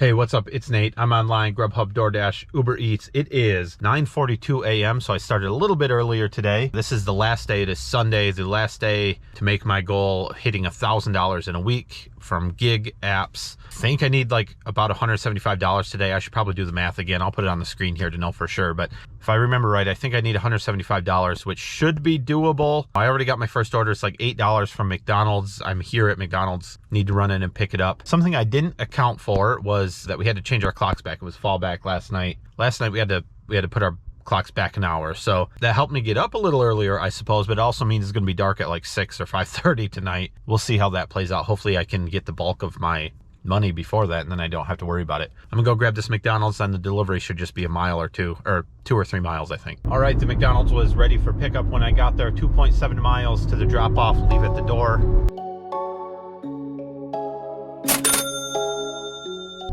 Hey, what's up? It's Nate. I'm online, Grubhub, DoorDash, Uber Eats. It is 9:42 a.m., so I started a little bit earlier today. This is the last day. It is Sunday, the last day to make my goal, hitting $1,000 in a week from gig apps. I think I need like about $175 today. I should probably do the math again. I'll put it on the screen here to know for sure, but if I remember right, I think I need $175, which should be doable. I already got my first order. It's like $8 from McDonald's. I'm here at McDonald's. Need to run in and pick it up. Something I didn't account for was that we had to change our clocks back. It was fall back last night. Last night we had to put our clocks back an hour. So that helped me get up a little earlier, I suppose, but it also means it's going to be dark at like 6 or 5:30 tonight. We'll see how that plays out. Hopefully I can get the bulk of my money before that, and then I don't have to worry about it. I'm gonna go grab this McDonald's, and the delivery should just be a mile or two, or 2 or 3 miles, I think. All right, the McDonald's was ready for pickup when I got there. 2.7 miles to the drop off, leave at the door.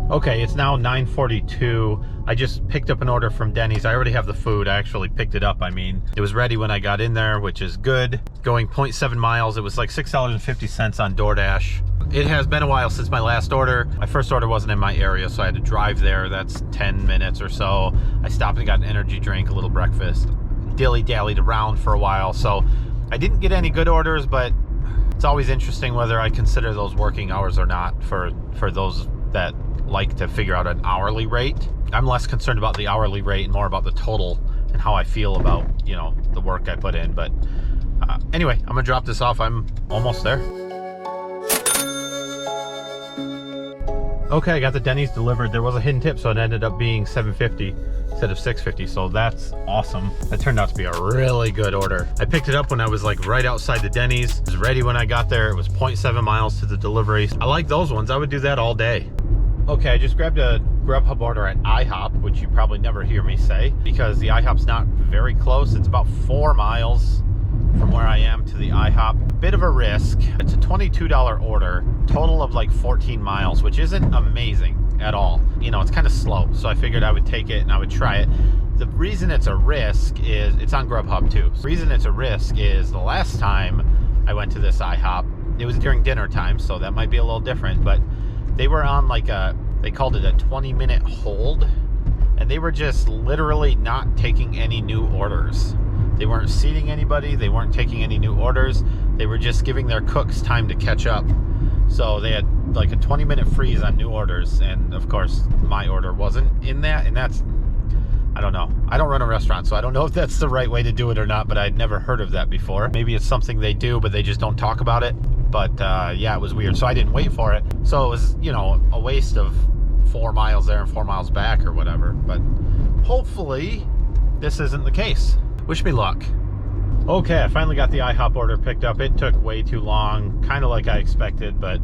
Okay, it's now 9:42. I just picked up an order from Denny's. I already have the food. I actually picked it up, I mean. It was ready when I got in there, which is good. Going 0.7 miles, it was like $6.50 on DoorDash. It has been a while since my last order. My first order wasn't in my area, so I had to drive there. That's 10 minutes or so. I stopped and got an energy drink, a little breakfast. Dilly-dallied around for a while, so I didn't get any good orders, but it's always interesting whether I consider those working hours or not for those that like to figure out an hourly rate. I'm less concerned about the hourly rate and more about the total and how I feel about, you know, the work I put in. But anyway, I'm gonna drop this off. I'm almost there. Okay, I got the Denny's delivered. There was a hidden tip, so it ended up being $7.50 instead of $6.50, so that's awesome. That turned out to be a really good order. I picked it up when I was like right outside the Denny's. It was ready when I got there. It was 0.7 miles to the delivery. I like those ones. I would do that all day. Okay, I just grabbed a Grubhub order at IHOP, which you probably never hear me say, because the IHOP's not very close. It's about 4 miles from where I am to the IHOP. Bit of a risk. It's a $22 order, total of like 14 miles, which isn't amazing at all. You know, it's kind of slow, so I figured I would take it and I would try it. The reason it's a risk is, it's on Grubhub too. The reason it's a risk is the last time I went to this IHOP, it was during dinner time, so that might be a little different, but they were on like they called it a 20-minute hold, and they were just literally not taking any new orders. They weren't seating anybody, they weren't taking any new orders, they were just giving their cooks time to catch up. So they had like a 20-minute freeze on new orders, and of course my order wasn't in that, and that's, I don't know. I don't run a restaurant, so I don't know if that's the right way to do it or not, but I'd never heard of that before. Maybe it's something they do, but they just don't talk about it. But yeah, it was weird. So I didn't wait for it. So it was, you know, a waste of 4 miles there and 4 miles back or whatever. But hopefully this isn't the case. Wish me luck. Okay, I finally got the IHOP order picked up. It took way too long, kind of like I expected, but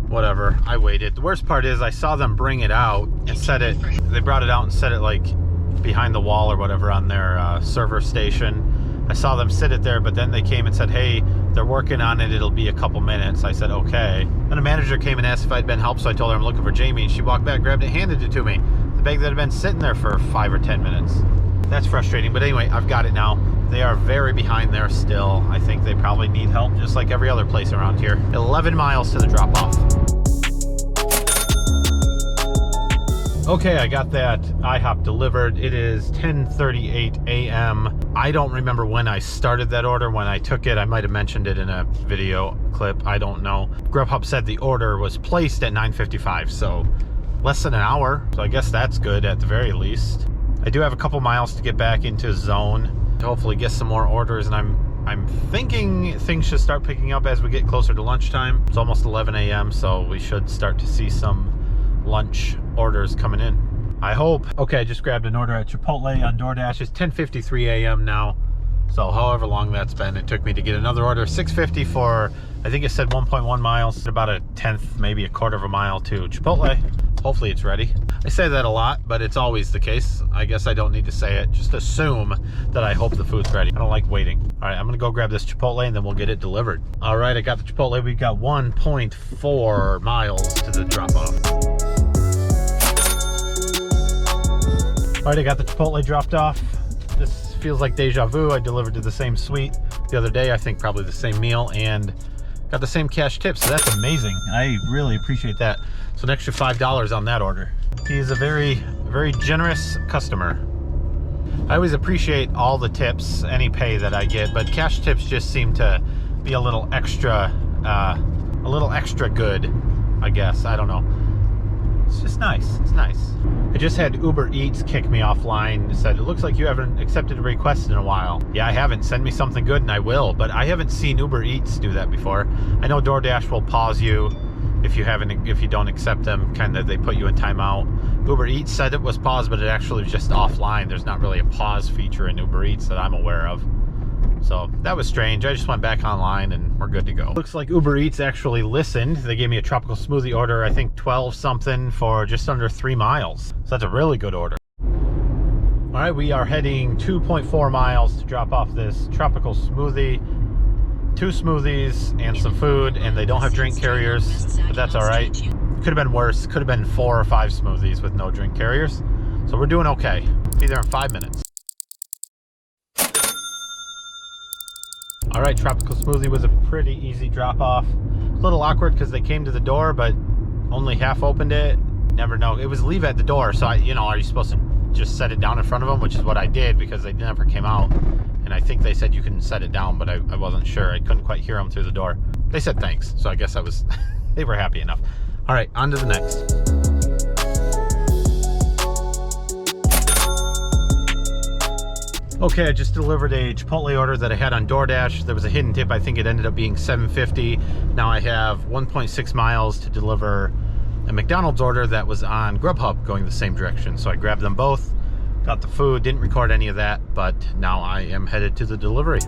whatever. I waited. The worst part is I saw them bring it out and set it. They brought it out and set it like behind the wall or whatever on their server station. I saw them sit it there, but then they came and said, hey, they're working on it. It'll be a couple minutes. I said, okay. Then a manager came and asked if I'd been helped, so I told her I'm looking for Jamie, and she walked back, grabbed it, handed it to me. The bag that had been sitting there for 5 or 10 minutes. That's frustrating, but anyway, I've got it now. They are very behind there still. I think they probably need help, just like every other place around here. 11 miles to the drop-off. Okay, I got that IHOP delivered. It is 10:38 a.m. I don't remember when I started that order, when I took it. I might have mentioned it in a video clip. I don't know. Grubhub said the order was placed at 9:55, so less than an hour. So I guess that's good at the very least. I do have a couple miles to get back into zone to hopefully get some more orders, and I'm thinking things should start picking up as we get closer to lunchtime. It's almost 11 a.m., so we should start to see some lunch orders coming in, I hope. Okay, I just grabbed an order at Chipotle on DoorDash. It's 10:53 a.m. now, so however long that's been, it took me to get another order. $6.50 for, I think it said 1.1 miles, about a tenth, maybe a quarter of a mile to Chipotle. Hopefully it's ready. I say that a lot, but it's always the case. I guess I don't need to say it. Just assume that I hope the food's ready. I don't like waiting. All right, I'm gonna go grab this Chipotle and then we'll get it delivered. All right, I got the Chipotle. We've got 1.4 miles to the drop-off. All right, I got the Chipotle dropped off. This feels like deja vu. I delivered to the same suite the other day. I think probably the same meal, and got the same cash tip, so that's amazing. I really appreciate that. So an extra $5 on that order. He is a very, very generous customer. I always appreciate all the tips, any pay that I get, but cash tips just seem to be a little extra good, I guess. I don't know. It's just nice. It's nice. I just had Uber Eats kick me offline. It said, it looks like you haven't accepted a request in a while. Yeah, I haven't. Send me something good and I will, but I haven't seen Uber Eats do that before. I know DoorDash will pause you if you don't accept them, kind of they put you in timeout. Uber Eats said it was paused, but it actually was just offline. There's not really a pause feature in Uber Eats that I'm aware of. So that was strange. I just went back online and we're good to go. Looks like Uber Eats actually listened. They gave me a tropical smoothie order, I think 12 something for just under 3 miles. So that's a really good order. All right, we are heading 2.4 miles to drop off this tropical smoothie. 2 smoothies and some food, and they don't have drink carriers, but that's all right. Could have been worse. Could have been 4 or 5 smoothies with no drink carriers. So we're doing okay. Be there in 5 minutes. All right, tropical smoothie was a pretty easy drop off. A little awkward because they came to the door, but only half opened it. Never know. It was leave at the door, so are you supposed to just set it down in front of them, which is what I did because they never came out. And I think they said you can set it down, but I wasn't sure. I couldn't quite hear them through the door. They said thanks, so I guess I was, they were happy enough. All right, on to the next. Okay, I just delivered a Chipotle order that I had on DoorDash. There was a hidden tip. I think it ended up being $7.50. Now I have 1.6 miles to deliver a McDonald's order that was on Grubhub going the same direction. So I grabbed them both, got the food, didn't record any of that, but now I am headed to the delivery.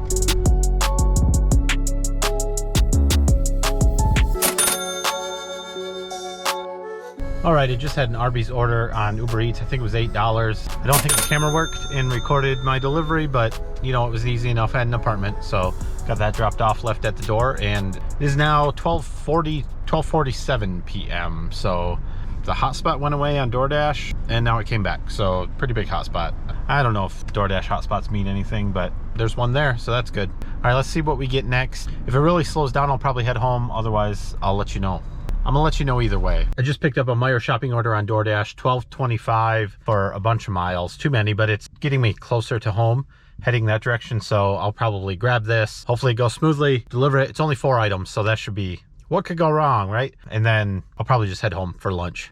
All right, I just had an Arby's order on Uber Eats. I think it was $8. I don't think the camera worked and recorded my delivery, but it was easy enough. I had an apartment, so got that dropped off, left at the door, and it is now 12:47 p.m. So the hotspot went away on DoorDash, and now it came back. So pretty big hotspot. I don't know if DoorDash hotspots mean anything, but there's one there, so that's good. All right, let's see what we get next. If it really slows down, I'll probably head home. Otherwise, I'll let you know. I'm gonna let you know either way. I just picked up a Meijer shopping order on DoorDash, $12.25 for a bunch of miles. Too many, but it's getting me closer to home, heading that direction. So I'll probably grab this. Hopefully it goes smoothly, deliver it. It's only 4 items, so that should be, what could go wrong, right? And then I'll probably just head home for lunch.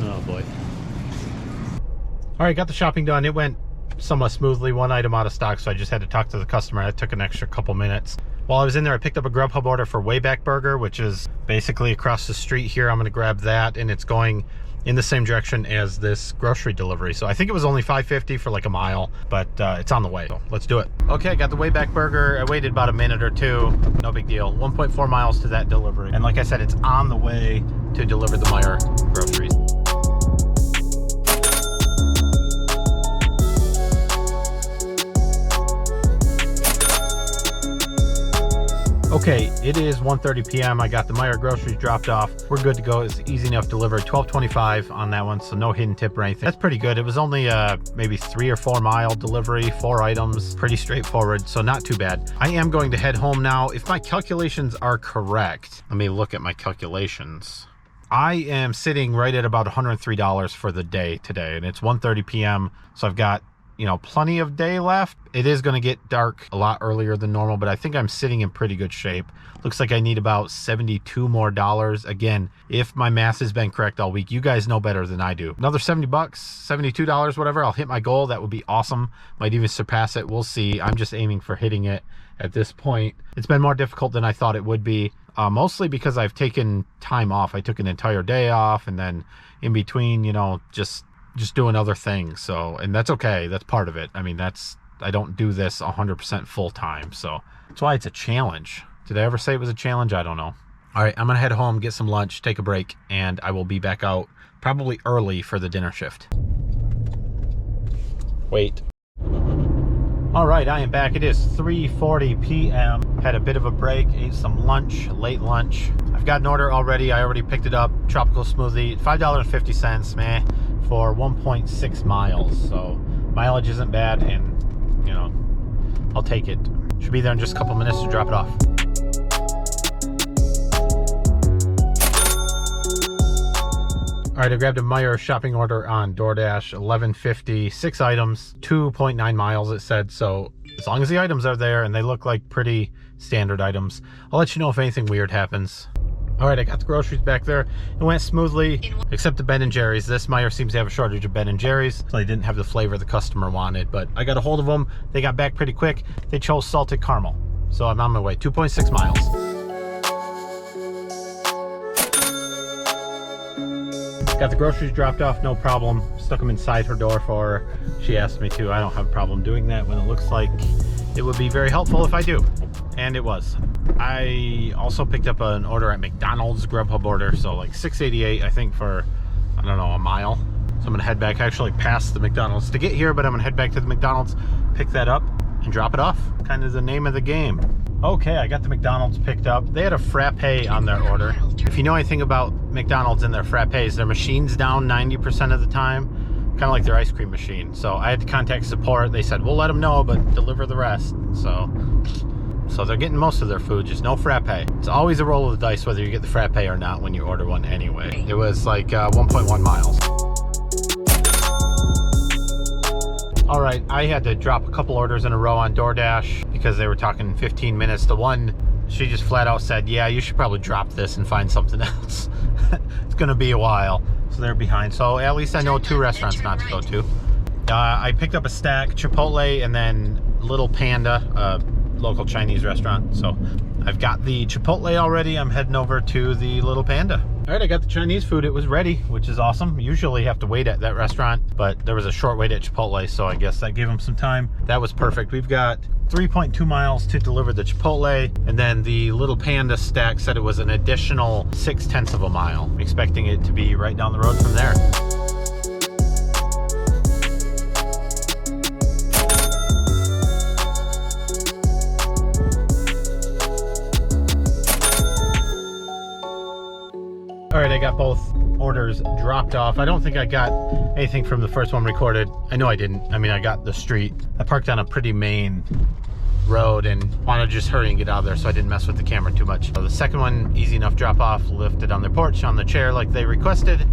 Oh boy. All right, got the shopping done. It went somewhat smoothly. 1 item out of stock, so I just had to talk to the customer. That took an extra couple minutes. While I was in there, I picked up a Grubhub order for Wayback Burger, which is basically across the street here. I'm gonna grab that, and it's going in the same direction as this grocery delivery. So I think it was only $5.50 for like a mile, but it's on the way. So let's do it. Okay, I got the Wayback Burger. I waited about a minute or two. No big deal. 1.4 miles to that delivery. And like I said, it's on the way to deliver the Meijer groceries. Okay, it is 1:30 p.m. I got the Meijer groceries dropped off. We're good to go. It's easy enough delivered. $12.25 on that one, so no hidden tip or anything. That's pretty good. It was only maybe 3 or 4 mile delivery, 4 items, pretty straightforward, so not too bad. I am going to head home now. If my calculations are correct, let me look at my calculations. I am sitting right at about $103 for the day today, and it's 1:30 p.m. So I've got plenty of day left. It is going to get dark a lot earlier than normal, but I think I'm sitting in pretty good shape. Looks like I need about $72 more. Again, if my math has been correct all week, you guys know better than I do. Another $70, $72, whatever. I'll hit my goal. That would be awesome. Might even surpass it. We'll see. I'm just aiming for hitting it at this point. It's been more difficult than I thought it would be, mostly because I've taken time off. I took an entire day off, and then in between, just doing other things. So, and that's okay. That's part of it. I mean, I don't do this 100% full time. So that's why it's a challenge. Did I ever say it was a challenge? I don't know. All right, I'm gonna head home, get some lunch, take a break, and I will be back out probably early for the dinner shift. Wait. All right, I am back. It is 3:40 p.m. Had a bit of a break, ate some lunch, late lunch. I've got an order already. I already picked it up. Tropical smoothie, $5.50, man, for 1.6 miles. So mileage isn't bad, and you know, I'll take it. Should be there in just a couple minutes to drop it off. All right, I grabbed a Meijer shopping order on DoorDash, $11.50, 6 items, 2.9 miles it said. So as long as the items are there and they look like pretty standard items, I'll let you know if anything weird happens. All right, I got the groceries back there. It went smoothly, except the Ben & Jerry's. This Meijer seems to have a shortage of Ben & Jerry's, so they didn't have the flavor the customer wanted. But I got a hold of them. They got back pretty quick. They chose salted caramel. So I'm on my way, 2.6 miles. Got the groceries dropped off, no problem. Stuck them inside her door for her. She asked me to. I don't have a problem doing that when it looks like it would be very helpful if I do. And it was. I also picked up an order at McDonald's, Grubhub order. So like $6.88, I think, for, I don't know, a mile. So I'm gonna head back. I actually passed the McDonald's to get here, but I'm gonna head back to the McDonald's, pick that up, and drop it off. Kind of the name of the game. Okay, I got the McDonald's picked up. They had a frappe on their order. If you know anything about McDonald's and their frappes, their machine's down 90% of the time, kind of like their ice cream machine. So I had to contact support. They said, we'll let them know, but deliver the rest. So they're getting most of their food, just no frappe. It's always a roll of the dice whether you get the frappe or not when you order one anyway. It was like 1.1 miles. All right, I had to drop a couple orders in a row on DoorDash because they were talking 15 minutes. The one, she just flat out said, yeah, you should probably drop this and find something else. It's gonna be a while. So they're behind. So at least I know 2 restaurants not to go to. I picked up a stack, Chipotle, and then Little Panda, local Chinese restaurant. So I've got the Chipotle already. I'm heading over to the Little Panda. All right, I got the Chinese food. It was ready, which is awesome. Usually have to wait at that restaurant, but there was a short wait at Chipotle, so I guess that gave them some time. That was perfect. We've got 3.2 miles to deliver the Chipotle, and then the Little Panda stack said it was an additional 0.6 of a mile. I'm expecting it to be right down the road from there. All right, I got both orders dropped off. I don't think I got anything from the first one recorded. I know I didn't. I mean, I got the street. I parked on a pretty main road and wanted to just hurry and get out of there, so I didn't mess with the camera too much. So the second one, easy enough drop off, lifted on their porch on the chair like they requested.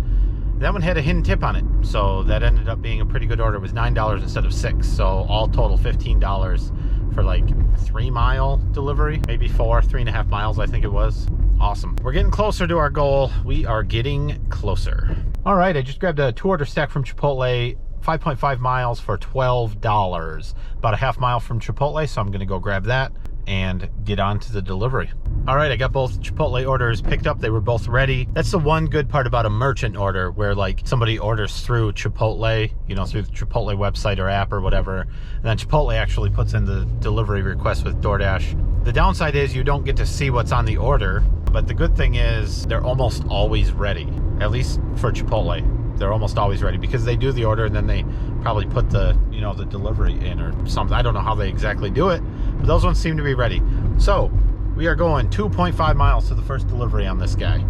That one had a hidden tip on it, so that ended up being a pretty good order. It was $9 instead of $6, so all total $15 for like 3-mile delivery, maybe 3.5 miles, I think it was. Awesome. We're getting closer to our goal. We are getting closer. All right, I just grabbed a 2-order stack from Chipotle, 5.5 miles for $12. About a half mile from Chipotle, so I'm gonna go grab that and get on to the delivery. All right, I got both Chipotle orders picked up. They were both ready. That's the one good part about a merchant order, where like somebody orders through Chipotle, you know, through the Chipotle website or app or whatever, and then Chipotle actually puts in the delivery request with DoorDash. The downside is you don't get to see what's on the order, but the good thing is they're almost always ready, at least for Chipotle. They're almost always ready because they do the order and then they probably put the, you know, the delivery in or something. I don't know how they exactly do it, but those ones seem to be ready. So we are going 2.5 miles to the first delivery on this guy.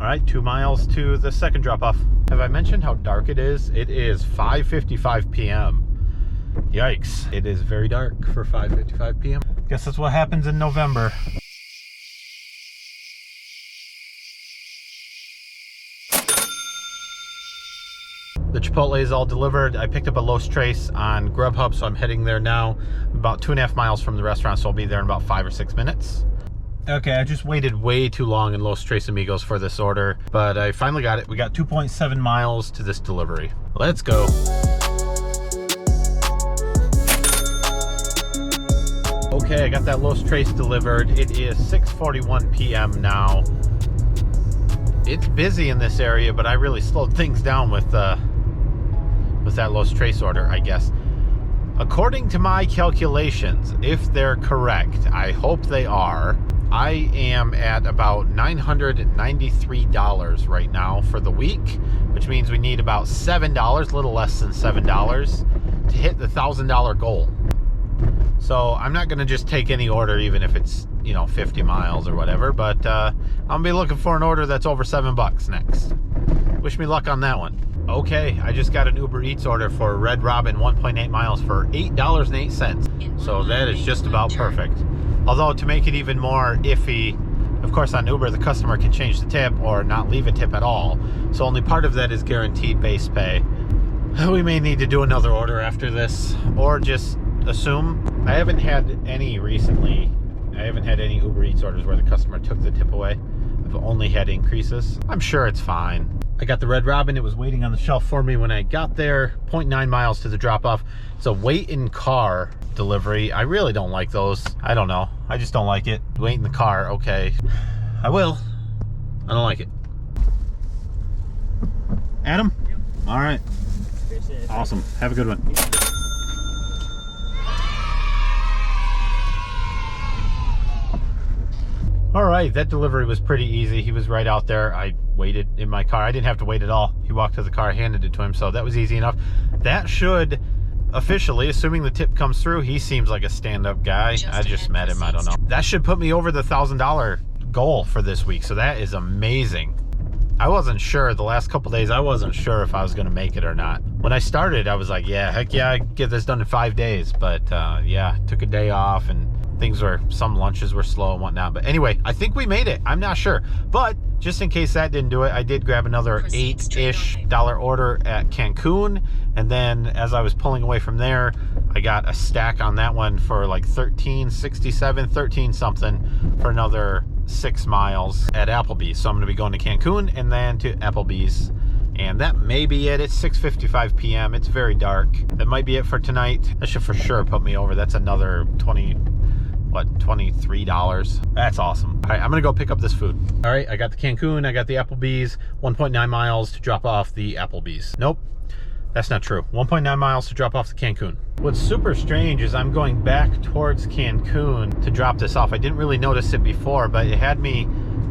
All right, 2 miles to the second drop-off. Have I mentioned how dark it is? It is 5:55 p.m. Yikes, it is very dark for 5:55 p.m. Guess that's what happens in November. The Chipotle is all delivered. I picked up a Los Tres on Grubhub, so I'm heading there now. About 2.5 miles from the restaurant, so I'll be there in about 5 or 6 minutes. Okay, I just waited way too long in Los Tres Amigos for this order, but I finally got it. We got 2.7 miles to this delivery. Let's go. Okay, I got that Los Tres delivered. It is 6:41 p.m. now. It's busy in this area, but I really slowed things down with that Los Tres order, I guess. According to my calculations, if they're correct, I hope they are, I am at about $993 right now for the week, which means we need about $7, a little less than $7 to hit the $1,000 goal. So I'm not going to just take any order, even if it's, 50 miles or whatever, but I'm going to be looking for an order that's over $7 next. Wish me luck on that one. Okay, I just got an Uber Eats order for Red Robin 1.8 miles for $8.08. So that is just about perfect. Although to make it even more iffy, of course on Uber the customer can change the tip or not leave a tip at all. So only part of that is guaranteed base pay. We may need to do another order after this, or just assume. I haven't had any recently. I haven't had any Uber Eats orders where the customer took the tip away. I've only had increases. I'm sure it's fine. I got the Red Robin. It was waiting on the shelf for me when I got there. 0.9 miles to the drop off. It's a wait in car delivery. I really don't like those. I don't know. I just don't like it. Wait in the car. Okay. I will. I don't like it. Adam? Yep. All right. Appreciate it. Awesome. Have a good one. All right, that delivery was pretty easy. He was right out there. I waited in my car. I didn't have to wait at all. He walked to the car, handed it to him, so that was easy enough. That should officially, assuming the tip comes through, he seems like a stand-up guy. I just met him, I don't know. That should put me over the $1,000 goal for this week, so that is amazing. I wasn't sure the last couple days. I wasn't sure if I was going to make it or not. When I started, I was like, yeah, heck yeah, I get this done in 5 days. But yeah, took a day off and some lunches were slow and whatnot. But anyway, I think we made it. I'm not sure. But just in case that didn't do it, I did grab another $8-ish order at Cancun. And then as I was pulling away from there, I got a stack on that one for like $13.67, 13 something for another 6 miles at Applebee's. So I'm going to be going to Cancun and then to Applebee's. And that may be it. It's 6:55 p.m. It's very dark. That might be it for tonight. That should for sure put me over. That's another $23. That's awesome. All right, I'm gonna go pick up this food. All right, I got the Cancun, I got the Applebee's, 1.9 miles to drop off the Applebee's. Nope, that's not true. 1.9 miles to drop off the Cancun. What's super strange is I'm going back towards Cancun to drop this off. I didn't really notice it before, but it had me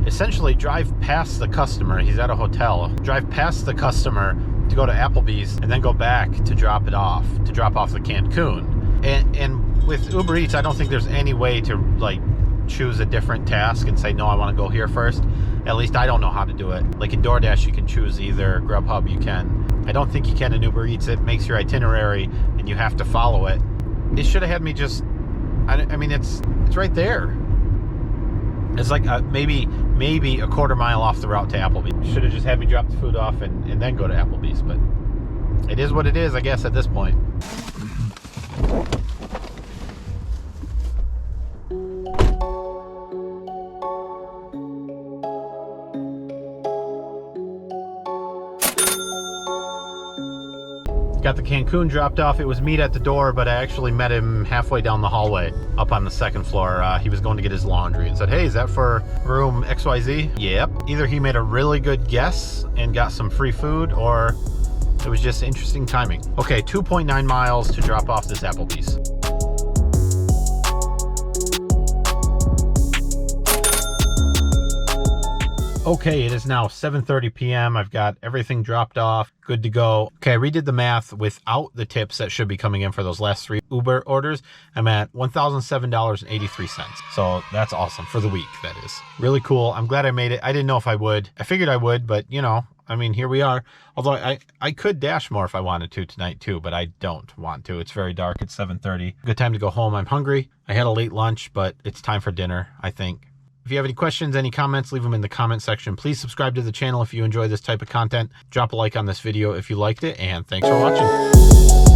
essentially drive past the customer. He's at a hotel. Drive past the customer to go to Applebee's and then go back to drop it off, to drop off the Cancun. And with Uber Eats, I don't think there's any way to like choose a different task and say, no, I want to go here first. At least I don't know how to do it. Like in DoorDash, you can choose either. Grubhub, you can. I don't think you can in Uber Eats. It makes your itinerary and you have to follow it. It should have had me just, I mean, it's right there. It's like maybe a quarter mile off the route to Applebee's. Should have just had me drop the food off and then go to Applebee's, but it is what it is, I guess, at this point. Got the Cancun dropped off. It was meet at the door, but I actually met him halfway down the hallway up on the second floor. He was going to get his laundry and said, hey, is that for room XYZ? Yep. Either he made a really good guess and got some free food, or it was just interesting timing. Okay, 2.9 miles to drop off this Applebee's. Okay, it is now 7:30 p.m. I've got everything dropped off, good to go. Okay, I redid the math without the tips that should be coming in for those last 3 Uber orders. I'm at $1,007.83. So that's awesome for the week, that is. Really cool. I'm glad I made it. I didn't know if I would. I figured I would, but I mean, here we are. Although I could dash more if I wanted to tonight too, but I don't want to. It's very dark. It's 7:30. Good time to go home. I'm hungry. I had a late lunch, but it's time for dinner, I think. If you have any questions, any comments, leave them in the comment section. Please subscribe to the channel if you enjoy this type of content. Drop a like on this video if you liked it, and thanks for watching.